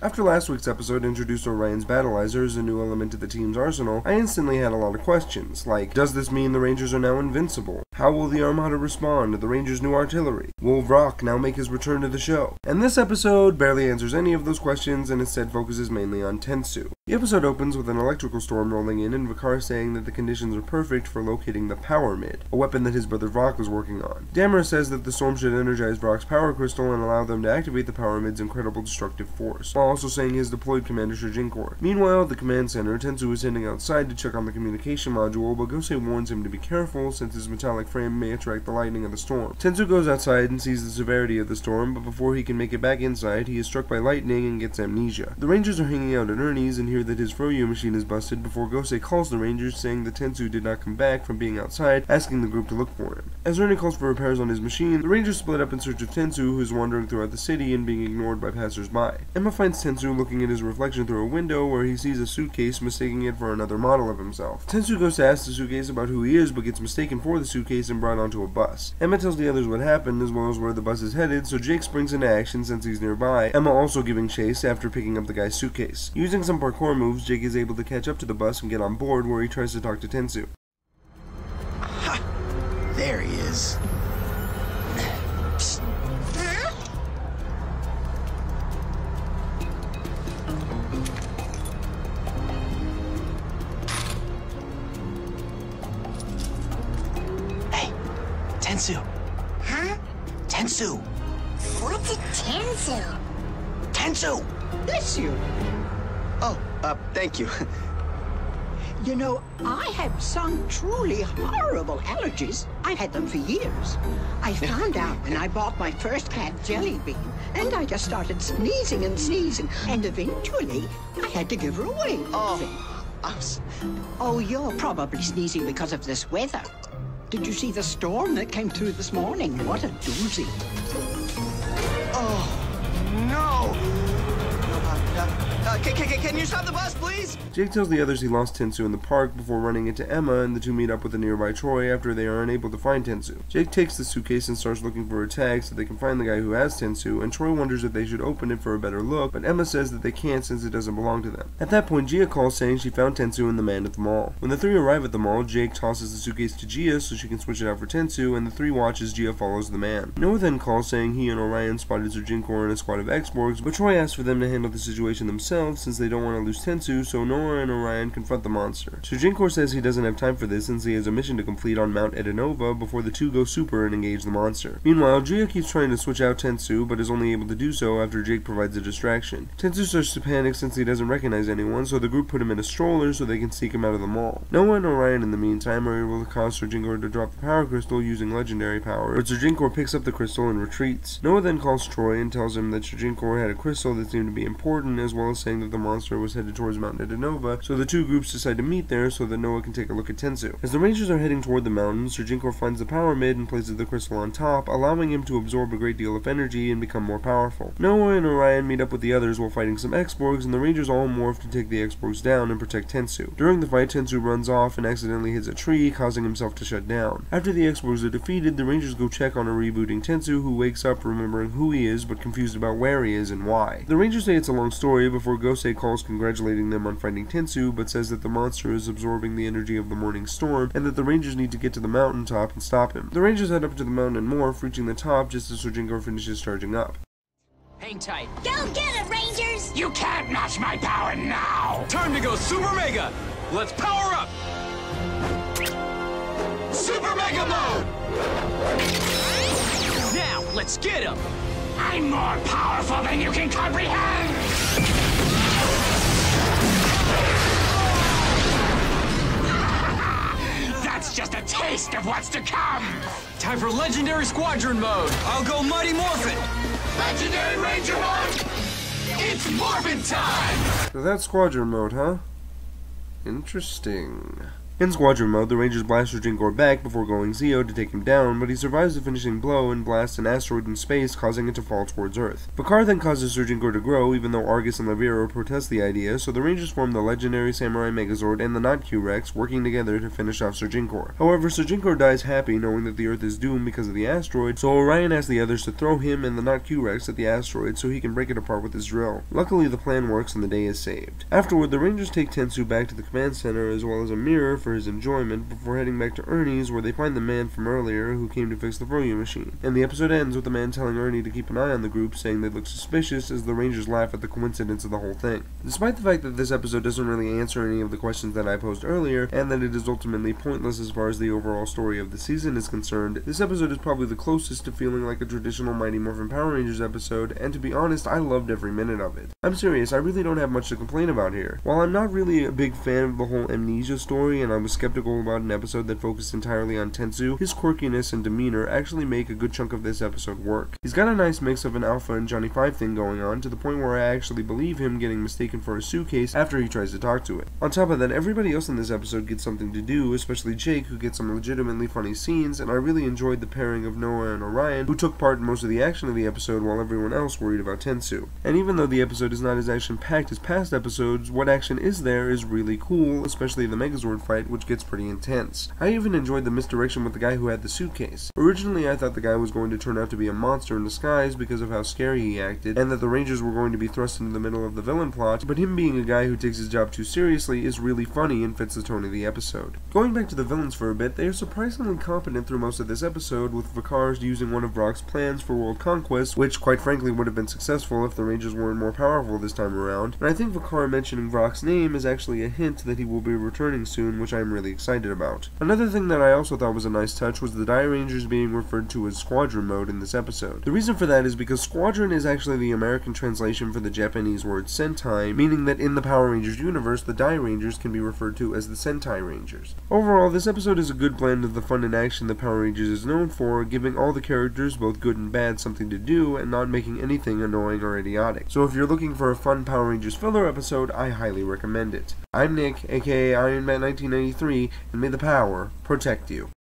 After last week's episode introduced Orion's Battleizer as a new element to the team's arsenal, I instantly had a lot of questions, like, does this mean the Rangers are now invincible? How will the Armada respond to the Rangers' new artillery? Will Rock now make his return to the show? And this episode barely answers any of those questions and instead focuses mainly on Tensu. The episode opens with an electrical storm rolling in and Vakar saying that the conditions are perfect for locating the Power Mid, a weapon that his brother Vrock was working on. Damara says that the storm should energize Vrock's power crystal and allow them to activate the Power Mid's incredible destructive force, while also saying he has deployed Commander Shujinko. Meanwhile, at the command center, Tensu is heading outside to check on the communication module, but Gosei warns him to be careful since his metallic frame may attract the lightning of the storm. Tensu goes outside and sees the severity of the storm, but before he can make it back inside, he is struck by lightning and gets amnesia. The Rangers are hanging out at Ernie's and hear that his Froyo machine is busted before Gosei calls the Rangers saying that Tensu did not come back from being outside, asking the group to look for him. As Ernie calls for repairs on his machine, the Rangers split up in search of Tensu, who is wandering throughout the city and being ignored by passers-by. Emma finds Tensu looking at his reflection through a window where he sees a suitcase, mistaking it for another model of himself. Tensu goes to ask the suitcase about who he is, but gets mistaken for the suitcase and brought onto a bus. Emma tells the others what happened, as well as where the bus is headed, so Jake springs into action since he's nearby, Emma also giving chase after picking up the guy's suitcase. Using some parkour moves, Jake is able to catch up to the bus and get on board, where he tries to talk to Tensu. Ha! There he is. Psst. Hey, Tensu. Huh? Tensu. What's a Tensu? Tensu! Bless you. Oh, thank you. You know, I have some truly horrible allergies. I've had them for years. I found out when I bought my first cat jelly bean, and I just started sneezing and sneezing, and eventually I had to give her away. Oh, you're probably sneezing because of this weather. Did you see the storm that came through this morning? What a doozy. Oh, no! Can you stop the bus, please? Jake tells the others he lost Tensu in the park before running into Emma, and the two meet up with a nearby Troy after they are unable to find Tensu. Jake takes the suitcase and starts looking for a tag so they can find the guy who has Tensu, and Troy wonders if they should open it for a better look, but Emma says that they can't since it doesn't belong to them. At that point, Gia calls saying she found Tensu and the man at the mall. When the three arrive at the mall, Jake tosses the suitcase to Gia so she can switch it out for Tensu, and the three watch as Gia follows the man. Noah then calls saying he and Orion spotted Shujinko and a squad of X-Borgs, but Troy asks for them to handle the situation themselves since they don't want to lose Tensu, so Noah and Orion confront the monster. Shujinko says he doesn't have time for this since he has a mission to complete on Mount Edenova before the two go super and engage the monster. Meanwhile, Gia keeps trying to switch out Tensu, but is only able to do so after Jake provides a distraction. Tensu starts to panic since he doesn't recognize anyone, so the group put him in a stroller so they can seek him out of the mall. Noah and Orion in the meantime are able to cause Shujinko to drop the power crystal using legendary power, but Shujinko picks up the crystal and retreats. Noah then calls Troy and tells him that Shujinko had a crystal that seemed to be important, as well as saying that the monster was headed towards Mount Edenova, so the two groups decide to meet there so that Noah can take a look at Tensu. As the Rangers are heading toward the mountains, Shujinko finds the Power Mid and places the crystal on top, allowing him to absorb a great deal of energy and become more powerful. Noah and Orion meet up with the others while fighting some X-Borgs, and the Rangers all morph to take the X-Borgs down and protect Tensu. During the fight, Tensu runs off and accidentally hits a tree, causing himself to shut down. After the X-Borgs are defeated, the Rangers go check on a rebooting Tensu, who wakes up remembering who he is but confused about where he is and why. The Rangers say it's a long story before Gosei calls congratulating them on finding Tensu, but says that the monster is absorbing the energy of the morning storm and that the Rangers need to get to the mountaintop and stop him. The Rangers head up to the mountain and morph, reaching the top just as Shujinko finishes charging up. Hang tight. Go get it, Rangers! You can't match my power now! Time to go Super Mega! Let's power up! Super Mega Mode! Now, let's get him! I'm more powerful than you can comprehend! That's just a taste of what's to come! Time for Legendary Squadron Mode! I'll go Mighty Morphin! Legendary Ranger Mode! It's Morphin time! So that's Squadron Mode, huh? Interesting. In Squadron mode, the Rangers blast Surginkor back before going Zeo to take him down, but he survives the finishing blow and blasts an asteroid in space, causing it to fall towards Earth. Picard then causes Surginkor to grow, even though Argus and Lavira protest the idea, so the Rangers form the legendary Samurai Megazord and the Not Q-Rex, working together to finish off Surginkor. However, Surginkor dies happy, knowing that the Earth is doomed because of the asteroid, so Orion asks the others to throw him and the Not Q-Rex at the asteroid so he can break it apart with his drill. Luckily, the plan works and the day is saved. Afterward, the Rangers take Tensu back to the command center as well as a mirror for his enjoyment before heading back to Ernie's, where they find the man from earlier who came to fix the Froyo machine. And the episode ends with the man telling Ernie to keep an eye on the group, saying they look suspicious, as the Rangers laugh at the coincidence of the whole thing. Despite the fact that this episode doesn't really answer any of the questions that I posed earlier, and that it is ultimately pointless as far as the overall story of the season is concerned, this episode is probably the closest to feeling like a traditional Mighty Morphin Power Rangers episode, and to be honest, I loved every minute of it. I'm serious, I really don't have much to complain about here. While I'm not really a big fan of the whole amnesia story, and I was skeptical about an episode that focused entirely on Tensu, his quirkiness and demeanor actually make a good chunk of this episode work. He's got a nice mix of an Alpha and Johnny Five thing going on, to the point where I actually believe him getting mistaken for a suitcase after he tries to talk to it. On top of that, everybody else in this episode gets something to do, especially Jake, who gets some legitimately funny scenes, and I really enjoyed the pairing of Noah and Orion, who took part in most of the action of the episode while everyone else worried about Tensu. And even though the episode is not as action-packed as past episodes, what action is there is really cool, especially the Megazord fight, which gets pretty intense. I even enjoyed the misdirection with the guy who had the suitcase. Originally, I thought the guy was going to turn out to be a monster in disguise because of how scary he acted, and that the Rangers were going to be thrust into the middle of the villain plot, but him being a guy who takes his job too seriously is really funny and fits the tone of the episode. Going back to the villains for a bit, they are surprisingly competent through most of this episode, with Vakar using one of Brock's plans for world conquest, which quite frankly would have been successful if the Rangers weren't more powerful this time around, and I think Vakar mentioning Brock's name is actually a hint that he will be returning soon, which I am really excited about. Another thing that I also thought was a nice touch was the Die Rangers being referred to as Squadron mode in this episode. The reason for that is because Squadron is actually the American translation for the Japanese word Sentai, meaning that in the Power Rangers universe, the Die Rangers can be referred to as the Sentai Rangers. Overall, this episode is a good blend of the fun and action that Power Rangers is known for, giving all the characters, both good and bad, something to do, and not making anything annoying or idiotic. So if you're looking for a fun Power Rangers filler episode, I highly recommend it. I'm Nick, aka Iron Man 1993, and may the power protect you.